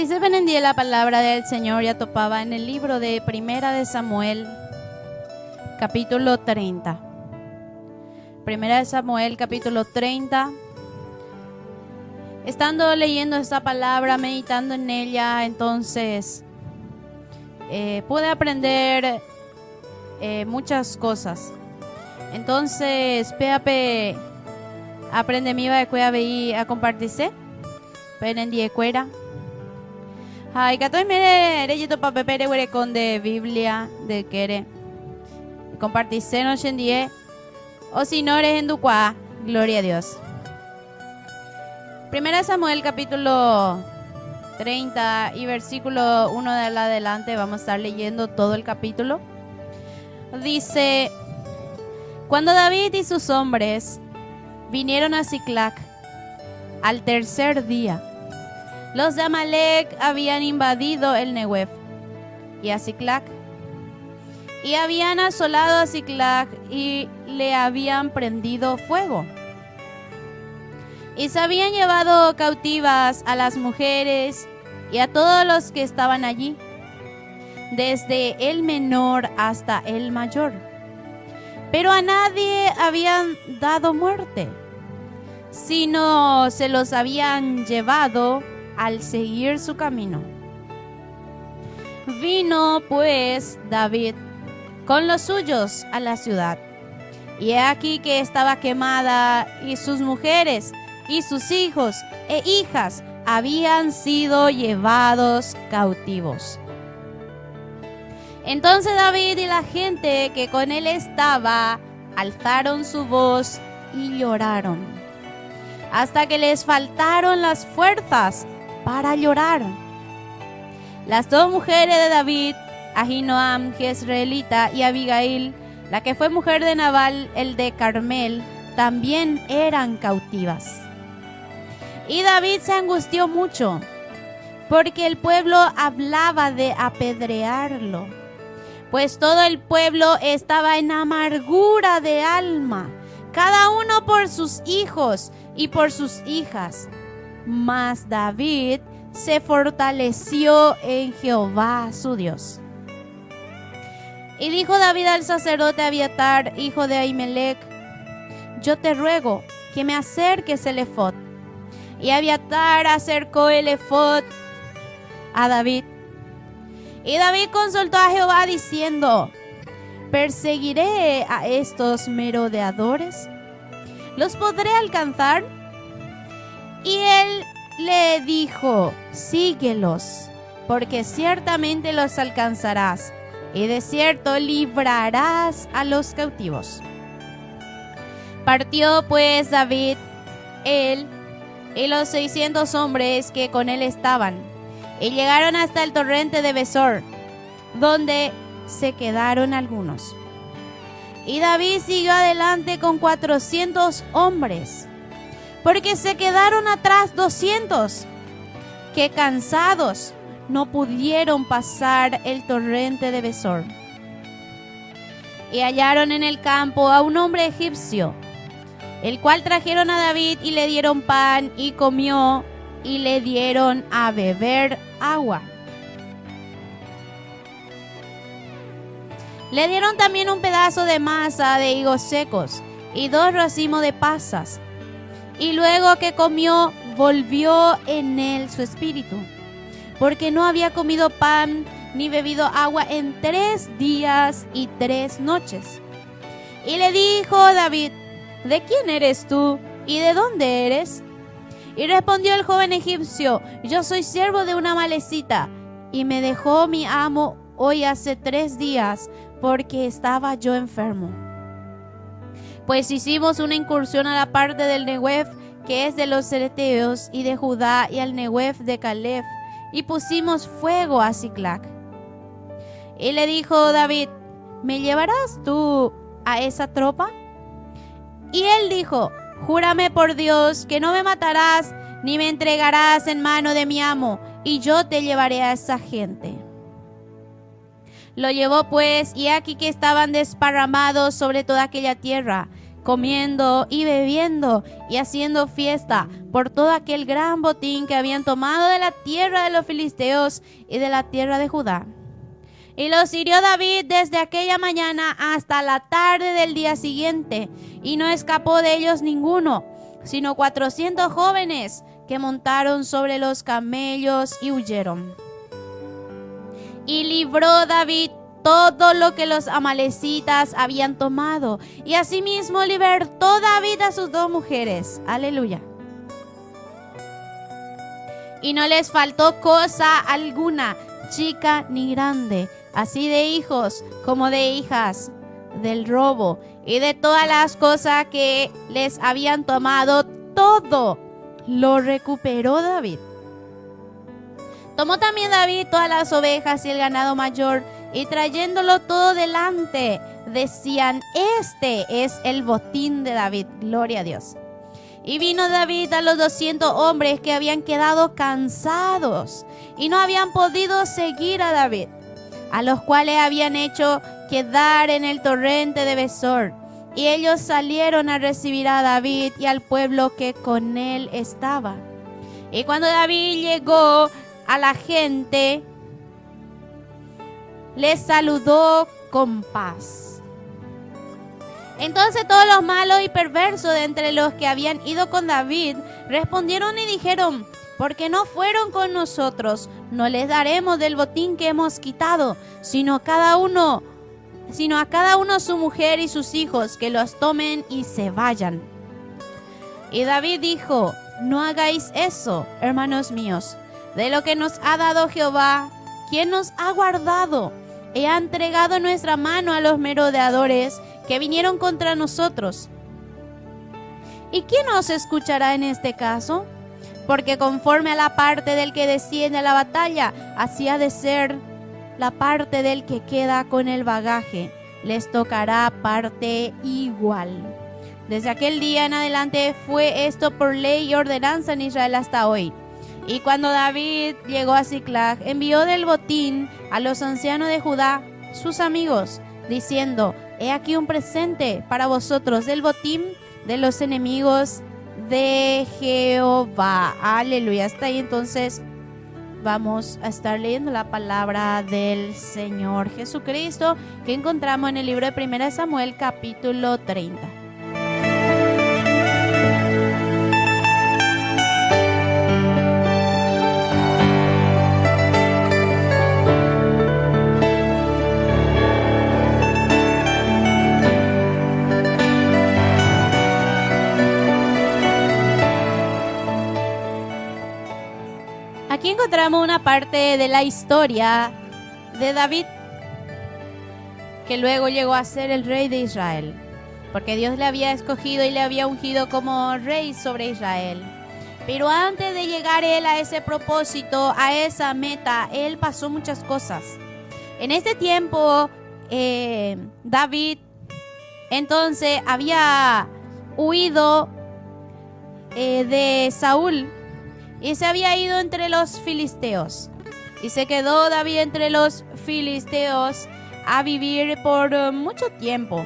Participen en día la palabra del Señor. Ya topaba en el libro de Primera de Samuel, capítulo 30. Primera de Samuel, capítulo 30. Estando leyendo esta palabra, meditando en ella, entonces pude aprender muchas cosas. Entonces, PAP aprende mi va a compartirse. Penen die cuera. Ay, que estoy mere reyito pape pere huere con de Biblia de quere. Compartirse no shendie. O si no eres en Ducua, gloria a Dios. Primera Samuel capítulo 30 y versículo 1 de adelante. Vamos a estar leyendo todo el capítulo. Dice: cuando David y sus hombres vinieron a Siclac al tercer día, los de Amalec habían invadido el Negev y a Siclac, y habían asolado a Siclac y le habían prendido fuego. Y se habían llevado cautivas a las mujeres y a todos los que estaban allí, desde el menor hasta el mayor. Pero a nadie habían dado muerte, sino se los habían llevado al seguir su camino. Vino pues David con los suyos a la ciudad, y he aquí que estaba quemada, y sus mujeres y sus hijos e hijas habían sido llevados cautivos. Entonces David y la gente que con él estaba alzaron su voz y lloraron, hasta que les faltaron las fuerzas para llorar. Las dos mujeres de David, Ahinoam, jezreelita, y Abigail, la que fue mujer de Nabal, el de Carmel, también eran cautivas. Y David se angustió mucho, porque el pueblo hablaba de apedrearlo, pues todo el pueblo estaba en amargura de alma, cada uno por sus hijos y por sus hijas. Mas David se fortaleció en Jehová su Dios. Y dijo David al sacerdote Abiatar, hijo de Ahimelech: yo te ruego que me acerques el efod. Y Abiatar acercó el efod a David. Y David consultó a Jehová diciendo: ¿perseguiré a estos merodeadores? ¿Los podré alcanzar? Y él le dijo: síguelos, porque ciertamente los alcanzarás, y de cierto librarás a los cautivos. Partió pues David, él y los 600 hombres que con él estaban, y llegaron hasta el torrente de Besor, donde se quedaron algunos. Y David siguió adelante con 400 hombres, porque se quedaron atrás 200, que cansados no pudieron pasar el torrente de Besor. Y hallaron en el campo a un hombre egipcio, el cual trajeron a David y le dieron pan y comió, y le dieron a beber agua. Le dieron también un pedazo de masa de higos secos y 2 racimos de pasas. Y luego que comió, volvió en él su espíritu, porque no había comido pan ni bebido agua en 3 días y 3 noches. Y le dijo David: ¿de quién eres tú y de dónde eres? Y respondió el joven egipcio: yo soy siervo de una amalecita, y me dejó mi amo hoy hace 3 días, porque estaba yo enfermo. Pues hicimos una incursión a la parte del Negev, que es de los cereteos, y de Judá, y al Negev de Caleb, y pusimos fuego a Siclac. Y le dijo David: ¿me llevarás tú a esa tropa? Y él dijo: júrame por Dios que no me matarás, ni me entregarás en mano de mi amo, y yo te llevaré a esa gente. Lo llevó pues, y aquí que estaban desparramados sobre toda aquella tierra, comiendo y bebiendo y haciendo fiesta por todo aquel gran botín que habían tomado de la tierra de los filisteos y de la tierra de Judá. Y los hirió David desde aquella mañana hasta la tarde del día siguiente, y no escapó de ellos ninguno, sino 400 jóvenes que montaron sobre los camellos y huyeron. Y libró David todo lo que los amalecitas habían tomado, y asimismo libertó David a sus 2 mujeres. Aleluya. Y no les faltó cosa alguna, chica ni grande, así de hijos como de hijas, del robo y de todas las cosas que les habían tomado, todo lo recuperó David. Tomó también David todas las ovejas y el ganado mayor, y trayéndolo todo delante, decían: este es el botín de David. Gloria a Dios. Y vino David a los 200 hombres que habían quedado cansados y no habían podido seguir a David, a los cuales habían hecho quedar en el torrente de Besor. Y ellos salieron a recibir a David y al pueblo que con él estaba. Y cuando David llegó a la gente, les saludó con paz. Entonces todos los malos y perversos de entre los que habían ido con David respondieron y dijeron: ¿por qué no fueron con nosotros? No les daremos del botín que hemos quitado, sino a cada uno su mujer y sus hijos, que los tomen y se vayan. Y David dijo: no hagáis eso, hermanos míos. De lo que nos ha dado Jehová, ¿quién nos ha guardado? Y ha entregado en nuestra mano a los merodeadores que vinieron contra nosotros. ¿Y quién nos escuchará en este caso? Porque conforme a la parte del que desciende a la batalla, así ha de ser la parte del que queda con el bagaje. Les tocará parte igual. Desde aquel día en adelante fue esto por ley y ordenanza en Israel hasta hoy. Y cuando David llegó a Siclag, envió del botín a los ancianos de Judá, sus amigos, diciendo: he aquí un presente para vosotros del botín de los enemigos de Jehová. Aleluya. Hasta ahí entonces vamos a estar leyendo la palabra del Señor Jesucristo, que encontramos en el libro de 1 Samuel capítulo 30. Aquí encontramos una parte de la historia de David, que luego llegó a ser el rey de Israel, porque Dios le había escogido y le había ungido como rey sobre Israel. Pero antes de llegar él a ese propósito, a esa meta, él pasó muchas cosas. En este tiempo, David entonces había huido de Saúl, y se había ido entre los filisteos. Y se quedó David entre los filisteos a vivir por mucho tiempo.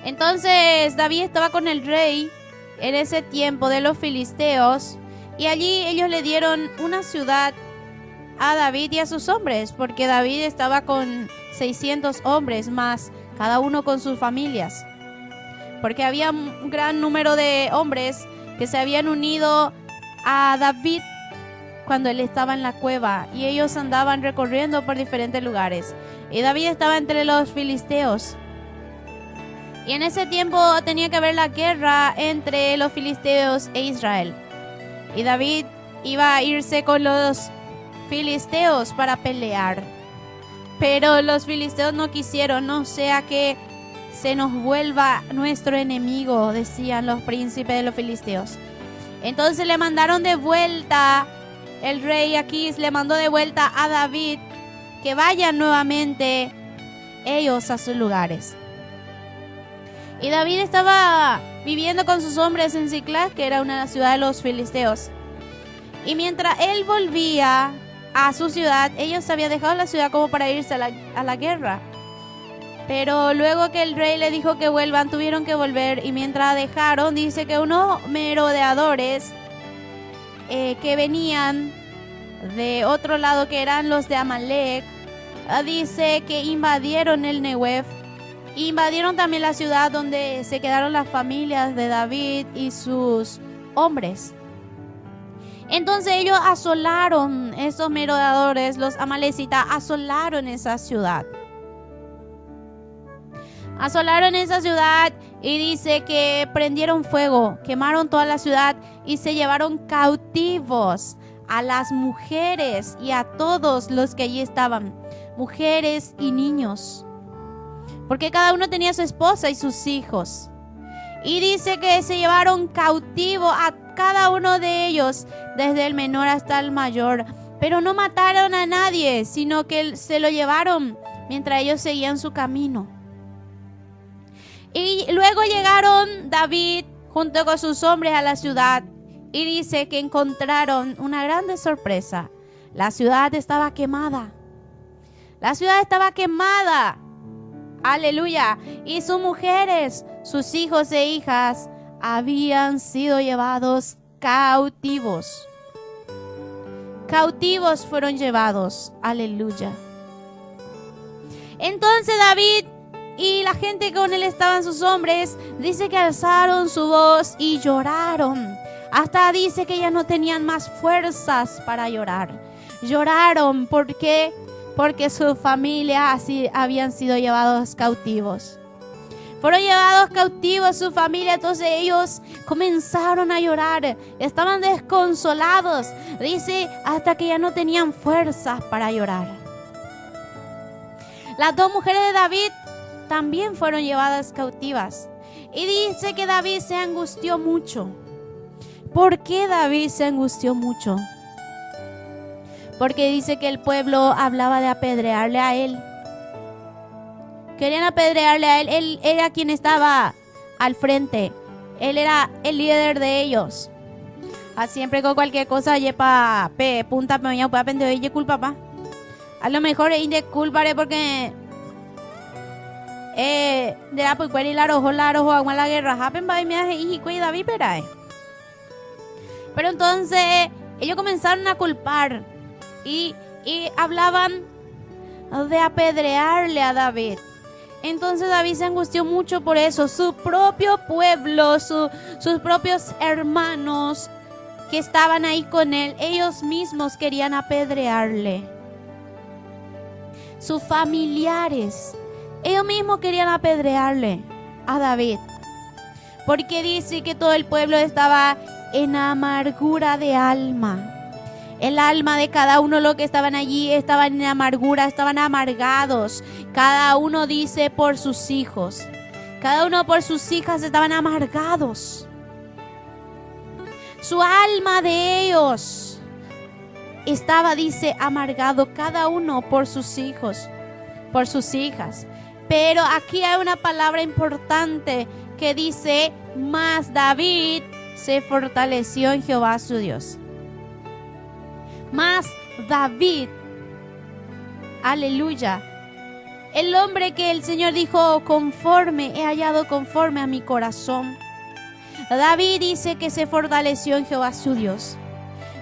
Entonces David estaba con el rey en ese tiempo de los filisteos. Y allí ellos le dieron una ciudad a David y a sus hombres, porque David estaba con 600 hombres más, cada uno con sus familias. Porque había un gran número de hombres que se habían unido a David cuando él estaba en la cueva, y ellos andaban recorriendo por diferentes lugares, y David estaba entre los filisteos. Y en ese tiempo tenía que haber la guerra entre los filisteos e Israel, y David iba a irse con los filisteos para pelear, pero los filisteos no quisieron. No sea que se nos vuelva nuestro enemigo, decían los príncipes de los filisteos. Entonces le mandaron de vuelta, el rey Aquís le mandó de vuelta a David que vayan nuevamente ellos a sus lugares. Y David estaba viviendo con sus hombres en Siclag, que era una ciudad de los filisteos. Y mientras él volvía a su ciudad, ellos habían dejado la ciudad como para irse a la guerra. Pero luego que el rey le dijo que vuelvan, tuvieron que volver. Y mientras dejaron, dice que unos merodeadores que venían de otro lado, que eran los de Amalek, dice que invadieron el Negev. Invadieron también la ciudad donde se quedaron las familias de David y sus hombres. Entonces ellos asolaron, esos merodeadores, los amalecitas, asolaron esa ciudad. Asolaron esa ciudad y dice que prendieron fuego, quemaron toda la ciudad y se llevaron cautivos a las mujeres y a todos los que allí estaban, mujeres y niños, porque cada uno tenía su esposa y sus hijos. Y dice que se llevaron cautivo a cada uno de ellos, desde el menor hasta el mayor, pero no mataron a nadie, sino que se lo llevaron mientras ellos seguían su camino. Y luego llegaron David junto con sus hombres a la ciudad y dice que encontraron una grande sorpresa. La ciudad estaba quemada. La ciudad estaba quemada. Aleluya. Y sus mujeres, sus hijos e hijas habían sido llevados cautivos. Cautivos fueron llevados. Aleluya. Entonces David y la gente que con él estaban, sus hombres, dice que alzaron su voz y lloraron. Hasta dice que ya no tenían más fuerzas para llorar. Lloraron, ¿por qué? Porque su familia así habían sido llevados cautivos. Fueron llevados cautivos su familia, entonces ellos comenzaron a llorar. Estaban desconsolados, dice, hasta que ya no tenían fuerzas para llorar. Las dos mujeres de David también fueron llevadas cautivas. Y dice que David se angustió mucho. ¿Por qué David se angustió mucho? Porque dice que el pueblo hablaba de apedrearle a él. Querían apedrearle a él. Él era quien estaba al frente. Él era el líder de ellos. Siempre con cualquier cosa, yepa, punta, peña, puede aprender, oye, culpa, pa. A lo mejor es de culpa, porque de la pues cuál la rojo a la guerra happen by me y David perae. Pero entonces ellos comenzaron a culpar y hablaban de apedrearle a David. Entonces David se angustió mucho por eso. Su propio pueblo, sus propios hermanos que estaban ahí con él, ellos mismos querían apedrearle. Sus familiares, ellos mismos querían apedrearle a David. Porque dice que todo el pueblo estaba en amargura de alma. El alma de cada uno, los que estaban allí, estaban en amargura, estaban amargados. Cada uno dice por sus hijos. Cada uno por sus hijas estaban amargados. Su alma de ellos estaba, dice, amargado. Cada uno por sus hijos, por sus hijas. Pero aquí hay una palabra importante que dice, mas David se fortaleció en Jehová su Dios. Mas David, aleluya, el hombre que el Señor dijo, conforme, he hallado conforme a mi corazón. David dice que se fortaleció en Jehová su Dios.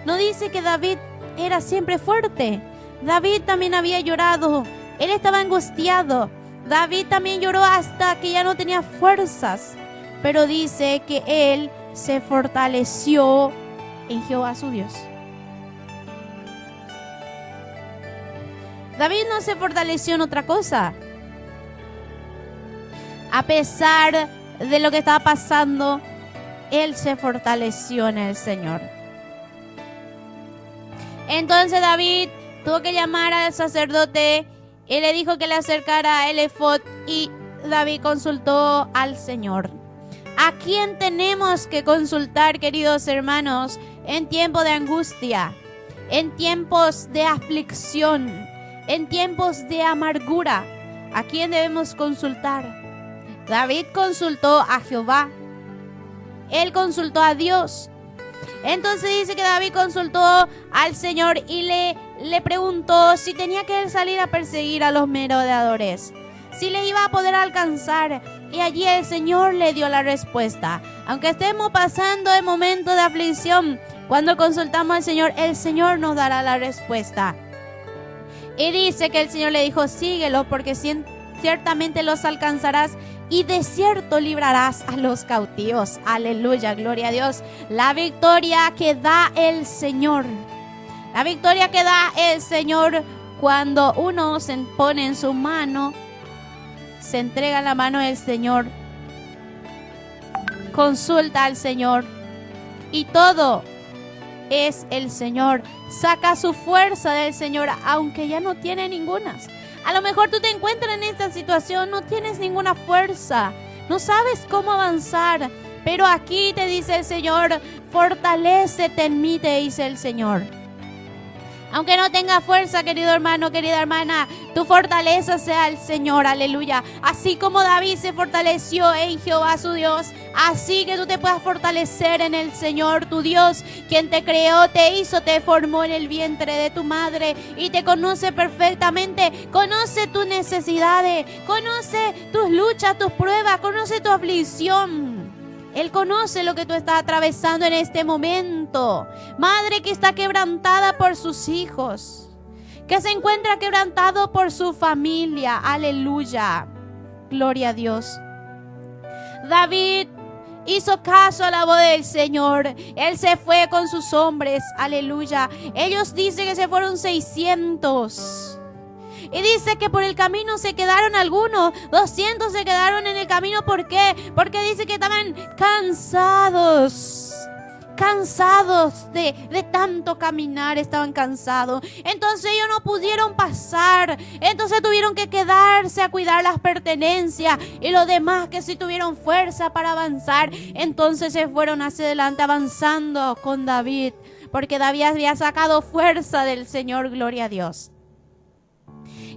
No dice que David era siempre fuerte. David también había llorado. Él estaba angustiado. David también lloró hasta que ya no tenía fuerzas. Pero dice que él se fortaleció en Jehová su Dios. David no se fortaleció en otra cosa. A pesar de lo que estaba pasando, él se fortaleció en el Señor. Entonces David tuvo que llamar al sacerdote y le dijo que le acercara el efod, y David consultó al Señor. ¿A quién tenemos que consultar, queridos hermanos, en tiempo de angustia, en tiempos de aflicción, en tiempos de amargura? ¿A quién debemos consultar? David consultó a Jehová. Él consultó a Dios. Entonces dice que David consultó al Señor y le preguntó si tenía que él salir a perseguir a los merodeadores. si le iba a poder alcanzar. Y allí el Señor le dio la respuesta. Aunque estemos pasando el momento de aflicción, cuando consultamos al Señor, el Señor nos dará la respuesta. Y dice que el Señor le dijo, síguelo, porque ciertamente los alcanzarás y de cierto librarás a los cautivos. Aleluya, gloria a Dios. La victoria que da el Señor. La victoria que da el Señor cuando uno se pone en su mano, se entrega en la mano del Señor, consulta al Señor y todo es el Señor. Saca su fuerza del Señor, aunque ya no tiene ninguna. A lo mejor tú te encuentras en esta situación, no tienes ninguna fuerza, no sabes cómo avanzar, pero aquí te dice el Señor, fortalécete en mí, te dice el Señor. Aunque no tenga fuerza, querido hermano, querida hermana, tu fortaleza sea el Señor, aleluya. Así como David se fortaleció en Jehová su Dios, así que tú te puedas fortalecer en el Señor, tu Dios, quien te creó, te hizo, te formó en el vientre de tu madre y te conoce perfectamente, conoce tus necesidades, conoce tus luchas, tus pruebas, conoce tu aflicción. Él conoce lo que tú estás atravesando en este momento. Madre que está quebrantada por sus hijos, que se encuentra quebrantado por su familia. Aleluya. Gloria a Dios. David hizo caso a la voz del Señor. Él se fue con sus hombres. Aleluya. Ellos dicen que se fueron 600. Y dice que por el camino se quedaron algunos, 200 se quedaron en el camino. ¿Por qué? Porque dice que estaban cansados de tanto caminar, estaban cansados. Entonces ellos no pudieron pasar, entonces tuvieron que quedarse a cuidar las pertenencias y los demás que sí tuvieron fuerza para avanzar, entonces se fueron hacia adelante avanzando con David, porque David había sacado fuerza del Señor, gloria a Dios.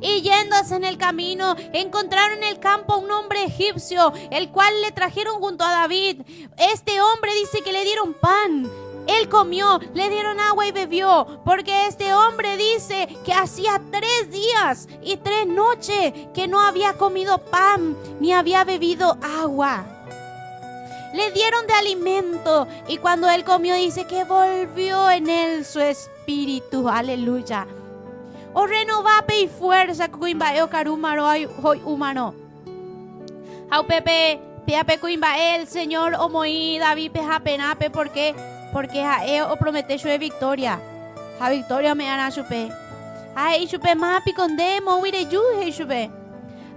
Y yéndose en el camino, encontraron en el campo a un hombre egipcio, el cual le trajeron junto a David. Este hombre dice que le dieron pan. Él comió, le dieron agua y bebió, porque este hombre dice que hacía 3 días y 3 noches que no había comido pan ni había bebido agua. Le dieron de alimento y cuando él comió dice que volvió en él su espíritu. Aleluya. O renovape y fuerza kuimba o karumaro hoy humano. Au pepe peape kuimba el Señor o moí David peja penape porque jae o promete yo de victoria. A victoria me hará chupe. Ay chupe mapi condemo huire yu hey chupe.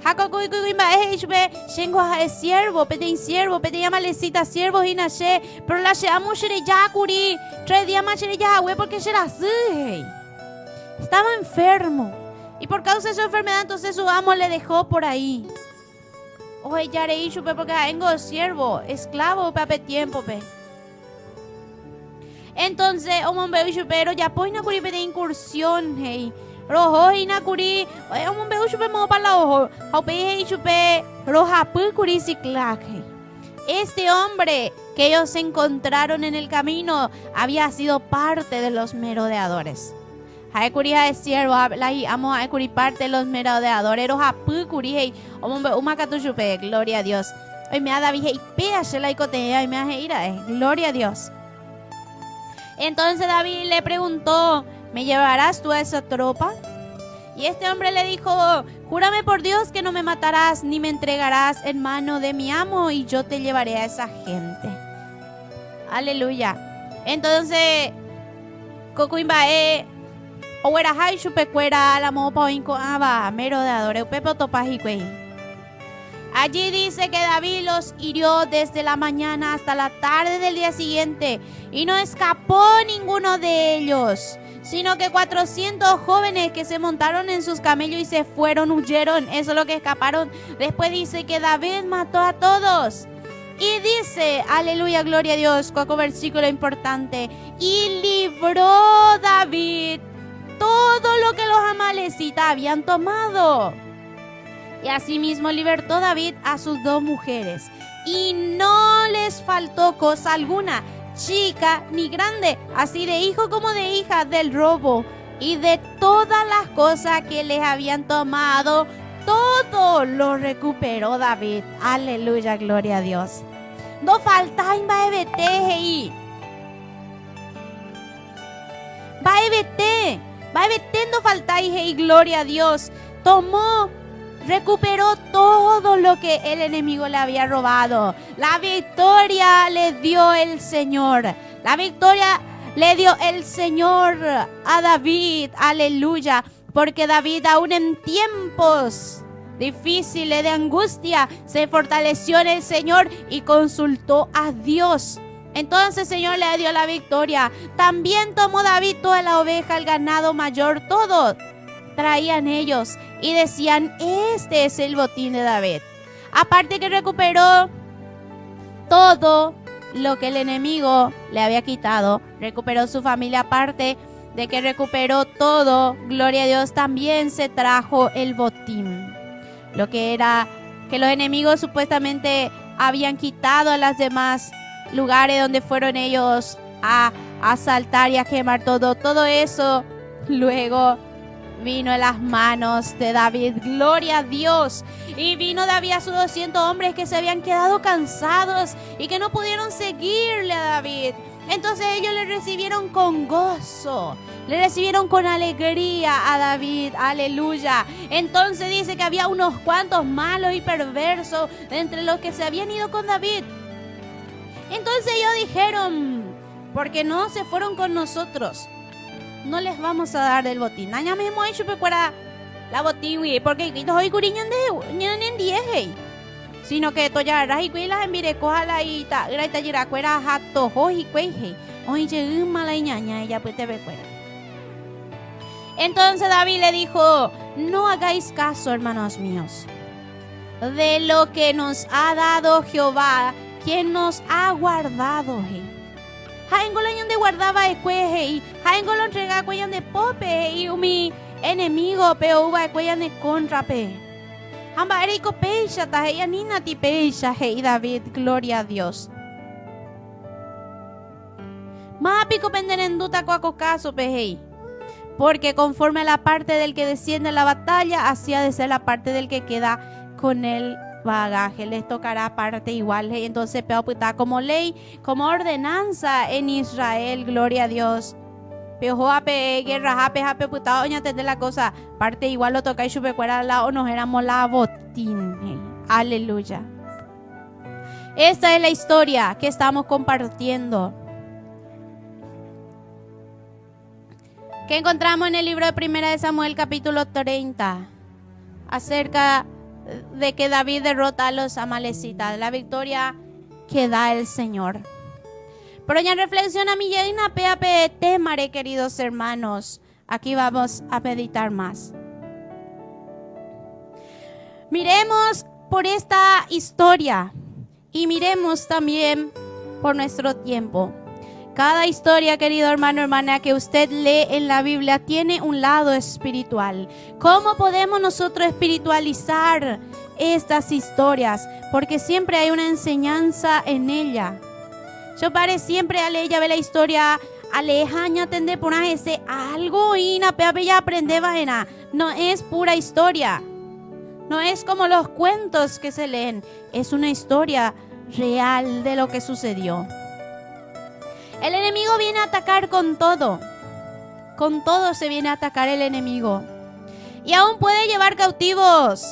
Jaco kuimba chupe shengo a siervo pete siervo pete llamalecita siervo y nace pero la llamo shere yakuri 3 días más shere yahue porque será así. Estaba enfermo y por causa de su enfermedad entonces su amo le dejó por ahí. Oye, ya le hizo porque tengo siervo, esclavo pape tiempo pe. Entonces, hombre pero ya pues na curi de incursión hey. Rojo y na curi, hombre chupe mo para la ojo. Haupe hey chupe roja pu curi ciclaje. Este hombre que ellos encontraron en el camino había sido parte de los merodeadores. Haekuria de siervo, amo a parte de los merodeadores, hapucuri, hombre, umacatuchupe, gloria a Dios. Hoy me ha dado y pea la icotea y me ha ira, gloria a Dios. Entonces David le preguntó, ¿me llevarás tú a esa tropa? Y este hombre le dijo, júrame por Dios que no me matarás ni me entregarás en mano de mi amo y yo te llevaré a esa gente. Aleluya. Entonces, Cocuimbae. O era hay chupecuera la mopa inco aba merodeadores pepo topajique. Allí dice que David los hirió desde la mañana hasta la tarde del día siguiente y no escapó ninguno de ellos, sino que 400 jóvenes que se montaron en sus camellos y se fueron, huyeron, eso es lo que escaparon. Después dice que David mató a todos. Y dice, aleluya, gloria a Dios, cuaco versículo importante, y libró David todo lo que los amalecitas habían tomado. Y asimismo libertó David a sus 2 mujeres. Y no les faltó cosa alguna, chica ni grande, así de hijo como de hija, del robo y de todas las cosas que les habían tomado. todo lo recuperó David. Aleluya, gloria a Dios. No falta en baebete. Baebete no falta y gloria a Dios. Recuperó todo lo que el enemigo le había robado. La victoria le dio el Señor. La victoria le dio el Señor a David. Aleluya. Porque David, aún en tiempos difíciles de angustia, se fortaleció en el Señor y consultó a Dios. Entonces el Señor le dio la victoria. También tomó David toda la oveja, el ganado mayor, todo traían ellos y decían: este es el botín de David. Aparte que recuperó todo lo que el enemigo le había quitado, recuperó su familia. Aparte de que recuperó todo, gloria a Dios, también se trajo el botín. Lo que era que los enemigos supuestamente habían quitado a las demás lugares donde fueron ellos a asaltar y a quemar todo. Todo eso luego vino en las manos de David. Gloria a Dios. Y vino David a sus 200 hombres que se habían quedado cansados y que no pudieron seguirle a David. Entonces ellos le recibieron con gozo, le recibieron con alegría a David. Aleluya. Entonces dice que había unos cuantos malos y perversos de entre los que se habían ido con David. Entonces ellos dijeron: porque no se fueron con nosotros, no les vamos a dar del botín. Aña mismo hecho pecuara la botín, porque hoy curiñan en 10, sino que toya raji cuilas en virecoala y ta graita yiracuera jato hoy cueje hoy llegué mala ñaña ella pues te becuera. Entonces David le dijo: no hagáis caso, hermanos míos, de lo que nos ha dado Jehová, quien nos ha guardado. Jaengolón de guardaba escueje y jaengolón entrega cuellan de pope y mi enemigo pero uva cuellan de contra pe. Hamba erico peisha ta ella nina ti peisha y David, gloria a Dios. Mapico pendenenduta cuaco caso pejei. Porque conforme a la parte del que desciende a la batalla, así ha de ser la parte del que queda con el bagaje. Les tocará parte igual. Entonces, como ley, como ordenanza en Israel, gloria a Dios. Guerra, de la cosa, parte igual lo toca y chupecuera la o nos éramos la botín. Aleluya. Esta es la historia que estamos compartiendo, que encontramos en el libro de Primera de Samuel capítulo 30, acerca de que David derrota a los amalecitas, la victoria que da el Señor. Pero ya reflexiona mi llena PAPT, mare, queridos hermanos. Aquí vamos a meditar más. Miremos por esta historia y miremos también por nuestro tiempo. Cada historia, querido hermano, hermana, que usted lee en la Biblia tiene un lado espiritual. ¿Cómo podemos nosotros espiritualizar estas historias? Porque siempre hay una enseñanza en ella. Yo pare siempre a leer, ya ve la historia, alejaña tende por ese algo y na pepe ya aprende vaina. No es pura historia. No es como los cuentos que se leen. Es una historia real de lo que sucedió. El enemigo viene a atacar con todo. Con todo se viene a atacar el enemigo. Y aún puede llevar cautivos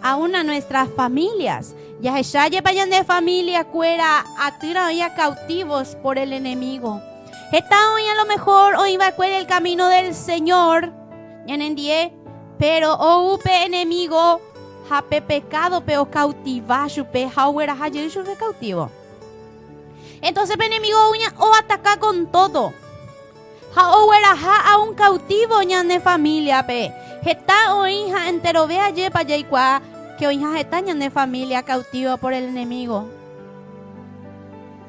aún a nuestras familias. Ya vayan de familia cuera a tirar ya cautivos por el enemigo. Está hoy a lo mejor hoy va a cuer el camino del Señor. Ya en die, pero o upe enemigo jape pecado pero cautiva chupe hauera hayer chupe cautivo. Entonces el enemigo uña o ataca con todo. A un cautivo ña de familia pe. Está o hija entero vea ye pa yaikua que o hija está ña de familia cautivo por el enemigo.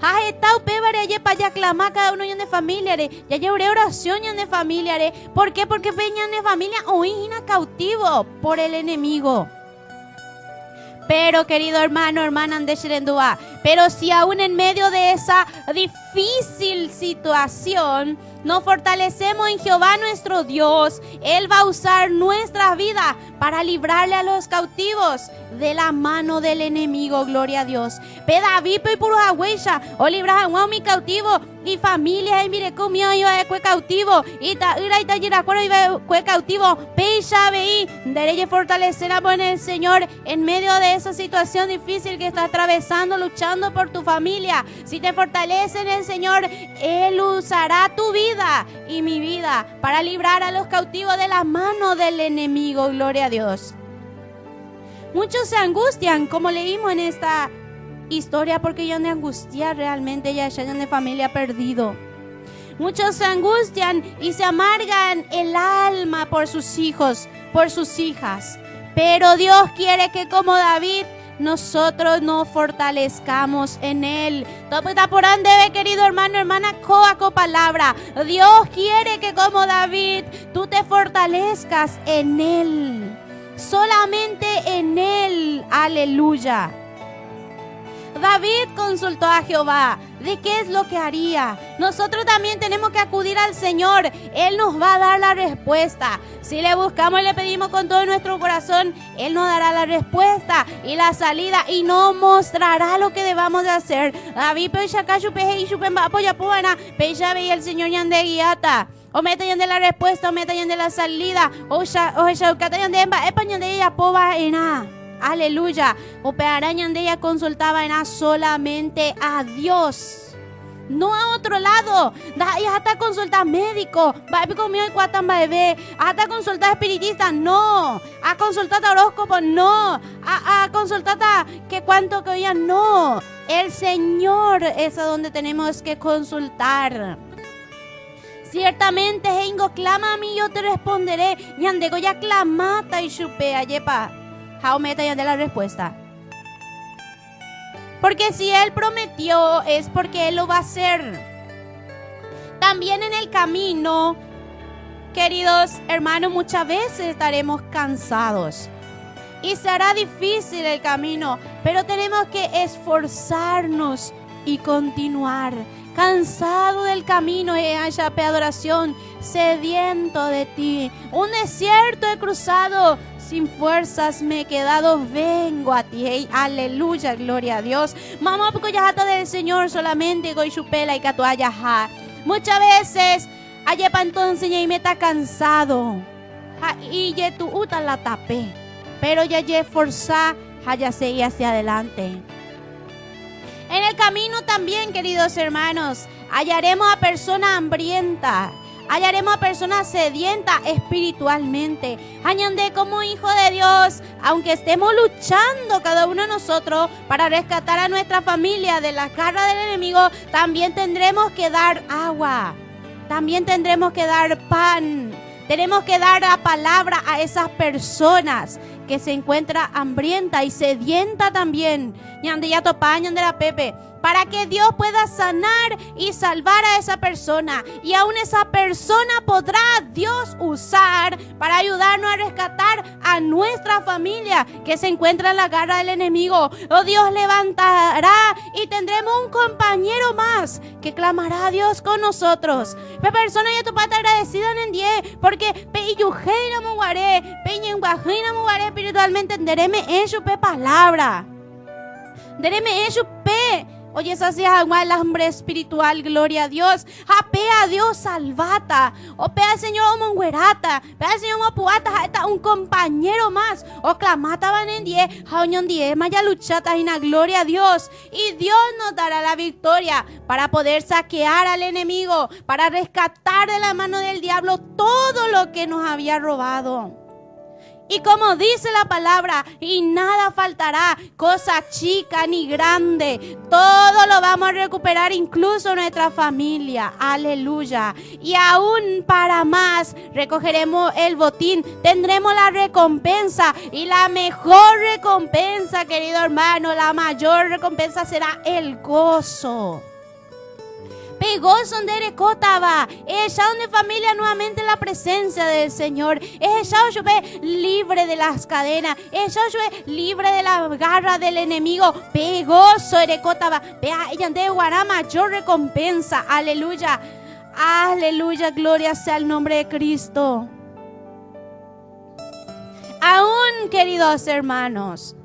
Ha está o pe bare ye pa ya clama cada uno ña de familia re. Ya ye oración ña de familia re. ¿Por qué? Porque peña de familia o hija cautivo por el enemigo. Pero, querido hermano, hermana de Sherendua, pero si aún en medio de esa difícil situación nos fortalecemos en Jehová nuestro Dios Él va a usar nuestra vida para librarle a los cautivos de la mano del enemigo, gloria a Dios. Pedaví y puro agüeya, o libra a mi cautivo, y familia, y mire conmigo, yo he cautivo, y ta ira y ta gira, y cautivo, pecha veí, derecho fortalecer a en el Señor en medio de esa situación difícil que está atravesando, luchando por tu familia. Si te fortalece en el Señor, Él usará tu vida y mi vida para librar a los cautivos de la mano del enemigo, gloria a Dios. Muchos se angustian, como leímos en esta historia, porque ya de angustia realmente ya de familia perdido. Muchos se angustian y se amargan el alma por sus hijos, por sus hijas. Pero Dios quiere que como David nosotros nos fortalezcamos en Él. Por debe, querido hermano, hermana, coaco palabra. Dios quiere que como David tú te fortalezcas en Él. Solamente en Él, aleluya. David consultó a Jehová de qué es lo que haría. Nosotros también tenemos que acudir al Señor. Él nos va a dar la respuesta. Si le buscamos y le pedimos con todo nuestro corazón, Él nos dará la respuesta y la salida y nos mostrará lo que debamos de hacer. David veía el Señor yande guiata. O meta yande la respuesta, o meta yande la salida. O shaukata yande yande ella poba ena. Aleluya. O pearañan de ella consultaba en solamente a Dios, no a otro lado. Hasta consulta médico, hasta consulta espiritista, no. A consultar horóscopo, no. A consultar que cuánto que oía, no. El Señor es a donde tenemos que consultar. Ciertamente, Hengo, clama a mí, yo te responderé. Yandego ya clamata y chupea, yepa. Jaumeta ya de la respuesta. Porque si Él prometió, es porque Él lo va a hacer. También en el camino, queridos hermanos, muchas veces estaremos cansados. Y será difícil el camino, pero tenemos que esforzarnos y continuar. Cansado del camino, adoración, sediento de ti. Un desierto he cruzado, sin fuerzas me he quedado, vengo a ti. Hey, aleluya, gloria a Dios. Mamá, porque ya está del Señor solamente, goy chupela y catuaya. Muchas veces, ayepa entonces ya me está cansado. Y ya tu uta la tapé. Pero ya forzá, ya seguí hacia adelante. En el camino también, queridos hermanos, hallaremos a personas hambrientas. Hallaremos a personas sedientas espiritualmente. Añande como hijo de Dios, aunque estemos luchando cada uno de nosotros para rescatar a nuestra familia de las garras del enemigo, también tendremos que dar agua. También tendremos que dar pan. Tenemos que dar la palabra a esas personas que se encuentran hambrienta y sedienta también. Ñande ya topa, ñande la Pepe. Para que Dios pueda sanar y salvar a esa persona. Y aún esa persona podrá Dios usar para ayudarnos a rescatar a nuestra familia que se encuentra en la garra del enemigo. Oh, Dios levantará y tendremos un compañero más que clamará a Dios con nosotros. Pe persona ya tu pata agradecida en 10 porque pe iyujena muguaré, pe ñenguajena muguaré espiritualmente endereme ello pe palabra. Dereme ello pe. Oye, esa sea el hambre espiritual, gloria a Dios. Apea a Dios salvata. O pea al Señor monguerata. Pea al Señor mopuata. Está un compañero más. O clamata van en 10. Jaoñón 10. Maya luchata y na gloria a Dios. Y Dios nos dará la victoria para poder saquear al enemigo. Para rescatar de la mano del diablo todo lo que nos había robado. Y como dice la palabra, y nada faltará, cosa chica ni grande. Todo lo vamos a recuperar, incluso nuestra familia. Aleluya. Y aún para más, recogeremos el botín. Tendremos la recompensa. Y la mejor recompensa, querido hermano, la mayor recompensa será el gozo. Pegó son de recotaba. Ella de familia nuevamente en la presencia del Señor. Ella yo libre de las cadenas. Ella yo libre de la garra del enemigo. Pegó son de recotaba. Vea ella de guará mayor recompensa. Aleluya. Aleluya. Gloria sea el nombre de Cristo. queridos hermanos,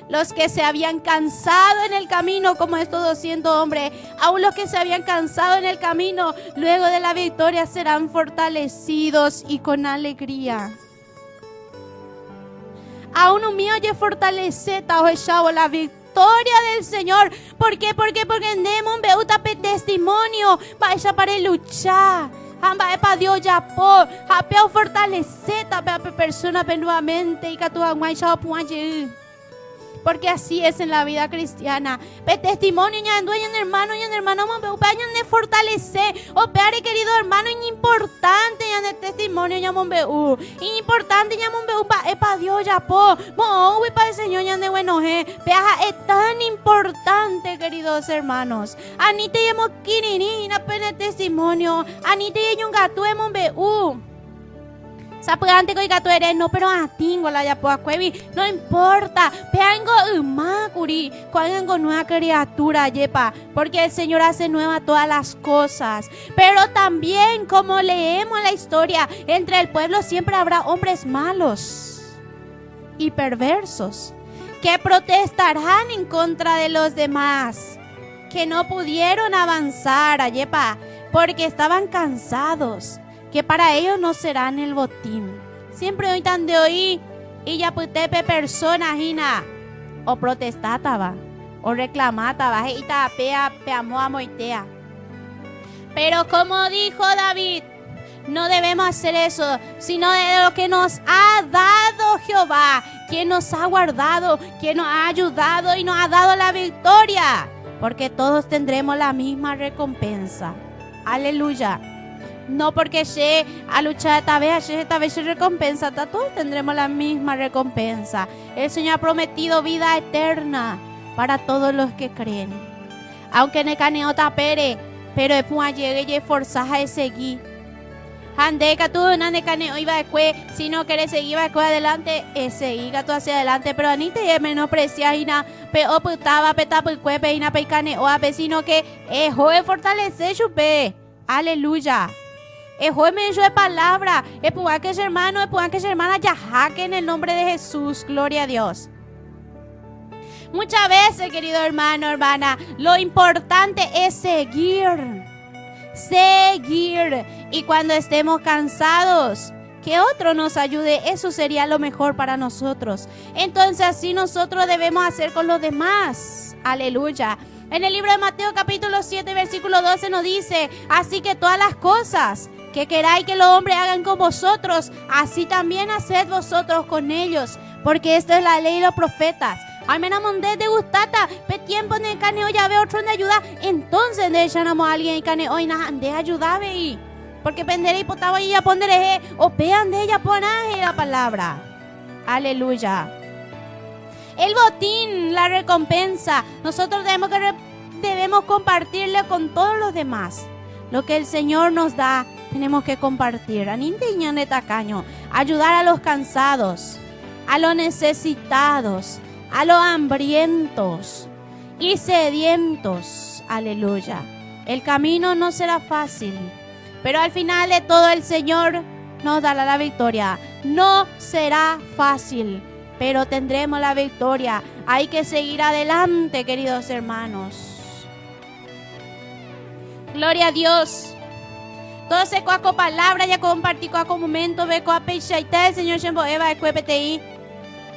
los que se habían cansado en el camino, como estos 200 hombres, aún los que se habían cansado en el camino, luego de la victoria serán fortalecidos y con alegría. Aún un mío ya fortaleceta o echado la victoria del Señor. ¿Por qué? Porque tenemos un beuta testimonio. Vaya para luchar. Hamba para Dios ya po. Hapeo fortaleceta para persona nuevamente y que tu aguay ya puede. Porque así es en la vida cristiana. Pe testimonio ya dueño hermano mo vayan de fortalecer. O peare querido hermano importante ya de testimonio ya mon importante ya mon pa Dios ya po. Mo we para el Señor ya de bueno peaja es tan importante queridos hermanos. Anite yemo kirinina pene testimonio. Anite yun gatu mon Sapagante ko ikato eres no pero atingo la ya po cuevi no importa peango makuri cuango nueva criatura yepa porque el Señor hace nueva todas las cosas. Pero también como leemos la historia entre el pueblo siempre habrá hombres malos y perversos que protestarán en contra de los demás que no pudieron avanzar yepa porque estaban cansados, que para ellos no serán el botín. Siempre hoy tan de hoy y ya putepe personas hina o protestataba o reclamataba y tapea peamo moitea. Pero como dijo David, no debemos hacer eso, sino de lo que nos ha dado Jehová, quien nos ha guardado, quien nos ha ayudado y nos ha dado la victoria, porque todos tendremos la misma recompensa. Aleluya. No porque se a luchar esta vez se recompensa, todos tendremos la misma recompensa. El Señor ha prometido vida eterna para todos los que creen. Aunque ne caneo tapere, pero después llegue y forzaja de seguir. Handeca tú no ne caneo iba de cue, si no quieres seguir va de adelante, seguir tú hacia adelante, pero anite y menospreciar y na pe oputaba petapu cue pe y na pe caneo a sino que joe fortalecer chupe. Aleluya. Me de palabra, que es hermano, que es hermana, ya en el nombre de Jesús, gloria a Dios. Muchas veces, querido hermano, hermana, lo importante es seguir. Y cuando estemos cansados, que otro nos ayude, eso sería lo mejor para nosotros. Entonces así nosotros debemos hacer con los demás. Aleluya. En el libro de Mateo capítulo 7, versículo 12 nos dice, así que todas las cosas que queráis que los hombres hagan con vosotros, así también haced vosotros con ellos, porque esta es la ley y los profetas. Ay, me enamoré de gustata, pe tiempo en el caneo ya veo otro de ayuda, entonces de echarnos a alguien y caneo y nada de ayudar y porque penderé y potaba y ya pondré o pean de ella ponaje la palabra. Aleluya. El botín, la recompensa, nosotros debemos compartirle con todos los demás. Lo que el Señor nos da, tenemos que compartir. Ayudar a los cansados, a los necesitados, a los hambrientos y sedientos. Aleluya. El camino no será fácil, pero al final de todo el Señor nos dará la victoria. No será fácil, pero tendremos la victoria. Hay que seguir adelante, queridos hermanos. Gloria a Dios. Entonces, cuaco palabra ya compartí cuaco momento ve cuaco peichaite el Señor Shembo Eva de cuepeti.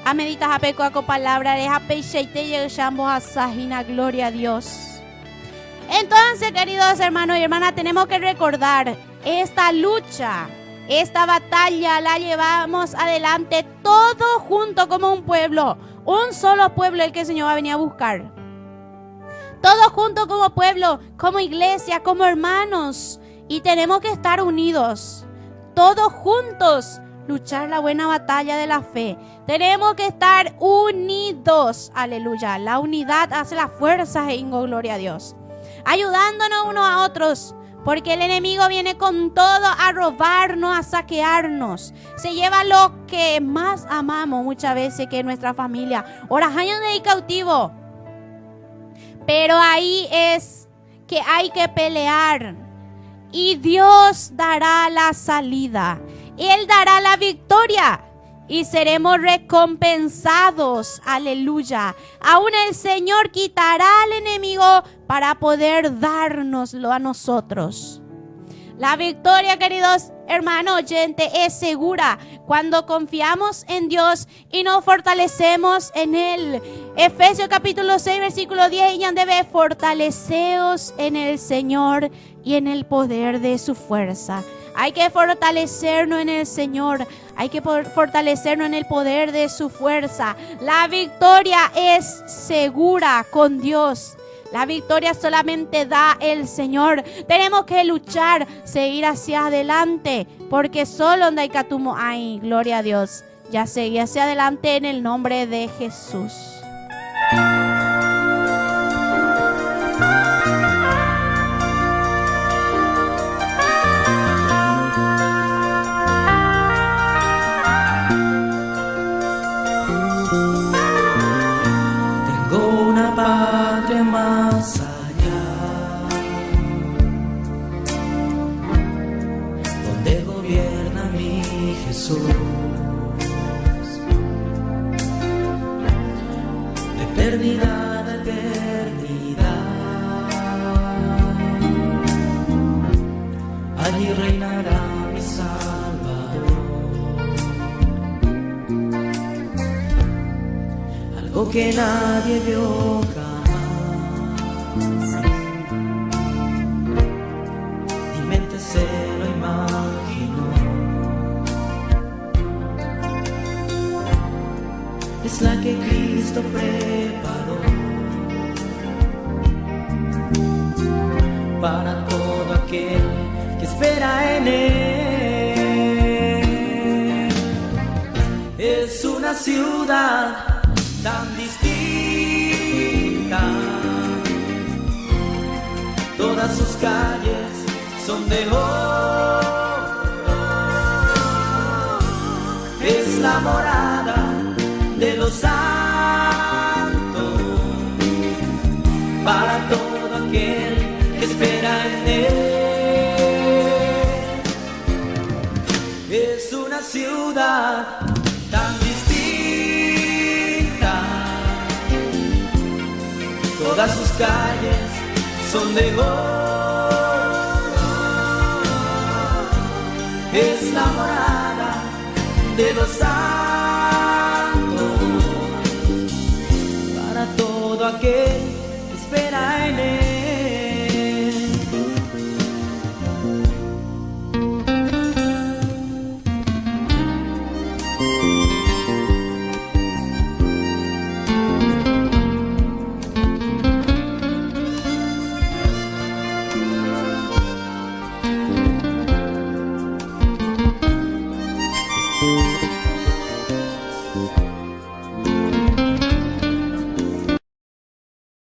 A meditar a pe cuaco palabra de peichaite y el Shembo asajina. Gloria a Dios. Entonces, queridos hermanos y hermanas, tenemos que recordar esta lucha. Esta batalla la llevamos adelante todos juntos como un pueblo. Un solo pueblo el que el Señor va a venir a buscar. Todos juntos como pueblo, como iglesia, como hermanos. Y tenemos que estar unidos. Todos juntos luchar la buena batalla de la fe. Tenemos que estar unidos. Aleluya. La unidad hace la fuerza, gloria a Dios. Ayudándonos unos a otros. Porque el enemigo viene con todo a robarnos, a saquearnos. Se lleva lo que más amamos muchas veces, que es nuestra familia. Ahora años de cautivo. Pero ahí es que hay que pelear. Y Dios dará la salida. Él dará la victoria. y seremos recompensados. Aleluya. Aún el Señor quitará al enemigo para poder dárnoslo a nosotros. La victoria, queridos hermanos oyentes, es segura cuando confiamos en Dios y nos fortalecemos en Él. Efesios capítulo 6, versículo 10, y debe fortaleceos en el Señor y en el poder de su fuerza. Hay que fortalecernos en el Señor. Hay que fortalecernos en el poder de su fuerza. La victoria es segura con Dios. La victoria solamente da el Señor. Tenemos que luchar, seguir hacia adelante, porque solo donde hay catumo hay, gloria a Dios. Ya seguí hacia adelante en el nombre de Jesús. Tengo una patria más allá, donde gobierna mi Jesús. De eternidad a eternidad, allí reinará mi Salvador. Algo que nadie vio jamás, mi mente se lo imaginó. Es la que Cristo preparó para todo aquel que espera en Él. Es una ciudad tan distinta, todas sus calles son de oro. Es la morada de los santos para todo aquel que espera en Él. Es una ciudad tan distinta, todas sus calles son de oro. Es la morada de los santos